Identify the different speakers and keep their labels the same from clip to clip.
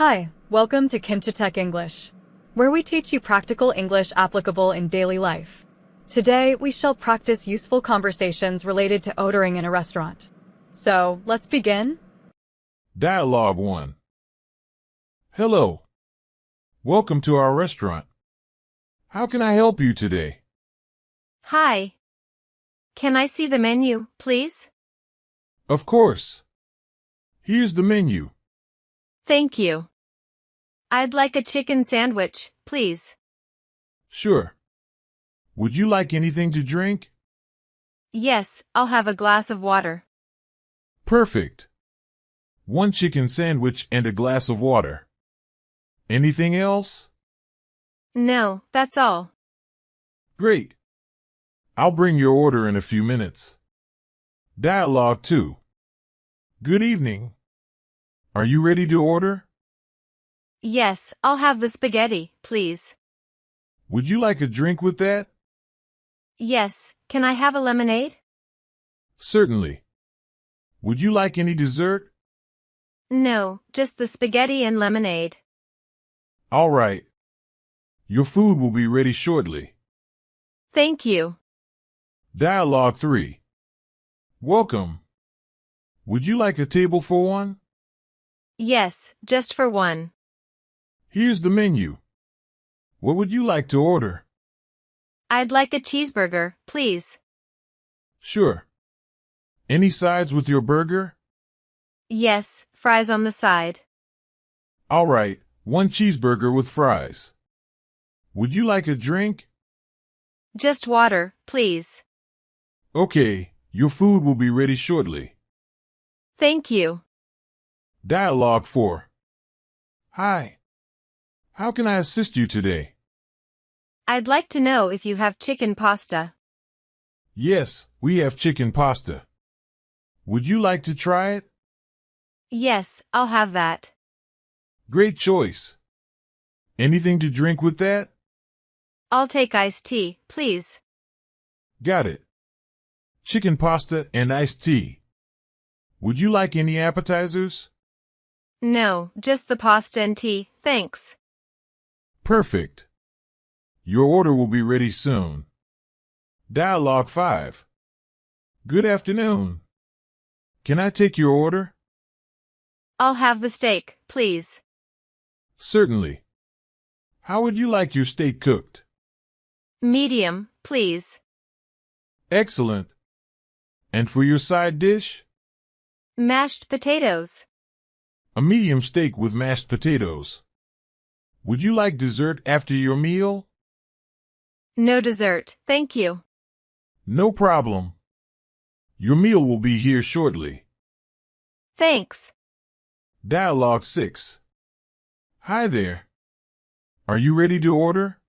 Speaker 1: Hi, welcome to Kimchitech English, where we teach you practical English applicable in daily life. Today, we shall practice useful conversations related to odering in a restaurant. So, let's begin.
Speaker 2: Dialogue 1. Hello. Welcome to our restaurant. How can I help you today?
Speaker 3: Hi. Can I see the menu, please?
Speaker 2: Of course. Here's the menu.
Speaker 3: Thank you. I'd like a chicken sandwich, please.
Speaker 2: Sure. Would you like anything to drink?
Speaker 3: Yes, I'll have a glass of water.
Speaker 2: Perfect. One chicken sandwich and a glass of water. Anything else?
Speaker 3: No, that's all.
Speaker 2: Great. I'll bring your order in a few minutes. Dialogue 2. Good evening. Are you ready to order?
Speaker 3: Yes, I'll have the spaghetti, please.
Speaker 2: Would you like a drink with that?
Speaker 3: Yes, can I have a lemonade?
Speaker 2: Certainly. Would you like any dessert?
Speaker 3: No, just the spaghetti and lemonade.
Speaker 2: All right. Your food will be ready shortly.
Speaker 3: Thank you.
Speaker 2: Dialogue 3. Welcome. Would you like a table for one?
Speaker 3: Yes, just for one.
Speaker 2: Here's the menu. What would you like to order?
Speaker 3: I'd like a cheeseburger, please.
Speaker 2: Sure. Any sides with your burger?
Speaker 3: Yes, fries on the side.
Speaker 2: All right, one cheeseburger with fries. Would you like a drink?
Speaker 3: Just water, please.
Speaker 2: Okay, your food will be ready shortly.
Speaker 3: Thank you.
Speaker 2: Dialogue 4. Hi. How can I assist you today?
Speaker 3: I'd like to know if you have chicken pasta.
Speaker 2: Yes, we have chicken pasta. Would you like to try it?
Speaker 3: Yes, I'll have that.
Speaker 2: Great choice. Anything to drink with that?
Speaker 3: I'll take iced tea, please.
Speaker 2: Got it. Chicken pasta and iced tea. Would you like any appetizers?
Speaker 3: No, just the pasta and tea, thanks.
Speaker 2: Perfect. Your order will be ready soon. Dialogue 5. Good afternoon. Can I take your order?
Speaker 3: I'll have the steak, please.
Speaker 2: Certainly. How would you like your steak cooked?
Speaker 3: Medium, please.
Speaker 2: Excellent. And for your side dish?
Speaker 3: Mashed potatoes.
Speaker 2: A medium steak with mashed potatoes. Would you like dessert after your meal?
Speaker 3: No dessert, thank you.
Speaker 2: No problem. Your meal will be here shortly.
Speaker 3: Thanks.
Speaker 2: Dialogue 6. Hi there. Are you ready to order?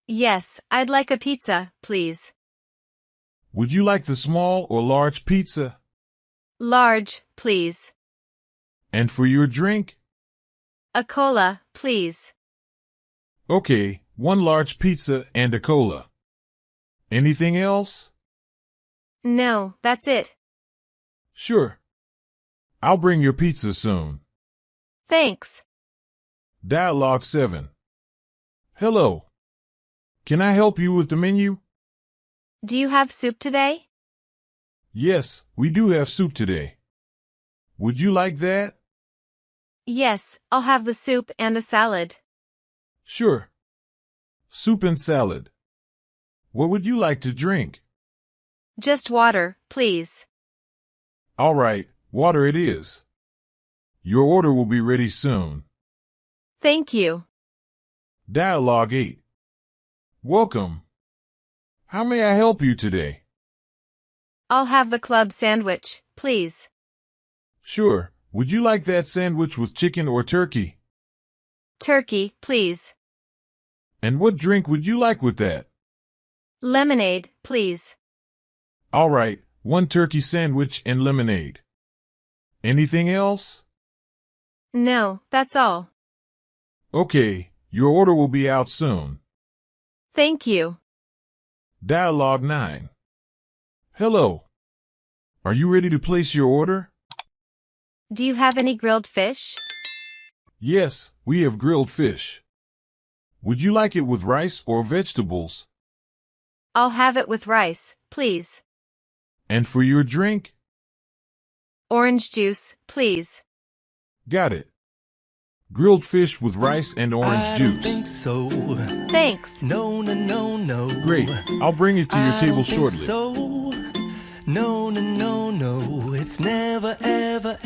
Speaker 3: Yes, I'd like a pizza, please.
Speaker 2: Would you like the small or large pizza?
Speaker 3: Large, please.
Speaker 2: And for your drink?
Speaker 3: A cola, please.
Speaker 2: Okay, one large pizza and a cola. Anything else?
Speaker 3: No, that's it.
Speaker 2: Sure. I'll bring your pizza soon.
Speaker 3: Thanks.
Speaker 2: Dialogue 7. Hello. Can I help you with the menu?
Speaker 3: Do you have soup today?
Speaker 2: Yes, we do have soup today. Would you like that?
Speaker 3: Yes, I'll have the soup and a salad.
Speaker 2: Sure. Soup and salad. What would you like to drink?
Speaker 3: Just water, please.
Speaker 2: All right, water it is. Your order will be ready soon.
Speaker 3: Thank you.
Speaker 2: Dialogue 8. Welcome. How may I help you today?
Speaker 3: I'll have the club sandwich, please.
Speaker 2: Sure. Would you like that sandwich with chicken or turkey?
Speaker 3: Turkey, please.
Speaker 2: And what drink would you like with that?
Speaker 3: Lemonade, please.
Speaker 2: All right, one turkey sandwich and lemonade. Anything else?
Speaker 3: No, that's all.
Speaker 2: Okay, your order will be out soon.
Speaker 3: Thank you.
Speaker 2: Dialogue 9. Hello. Are you ready to place your order?
Speaker 3: Do you have any grilled fish?
Speaker 2: Yes, we have grilled fish. Would you like it with rice or vegetables?
Speaker 3: I'll have it with rice, please.
Speaker 2: And for your drink?
Speaker 3: Orange juice, please.
Speaker 2: Got it. Grilled fish with rice and orange juice.
Speaker 4: I don't think so.
Speaker 3: Thanks.
Speaker 4: No, no, no, no.
Speaker 2: Great. I'll bring it to your
Speaker 4: I
Speaker 2: table
Speaker 4: don't think
Speaker 2: shortly.
Speaker 4: so. No, no, no, no. It's never, ever,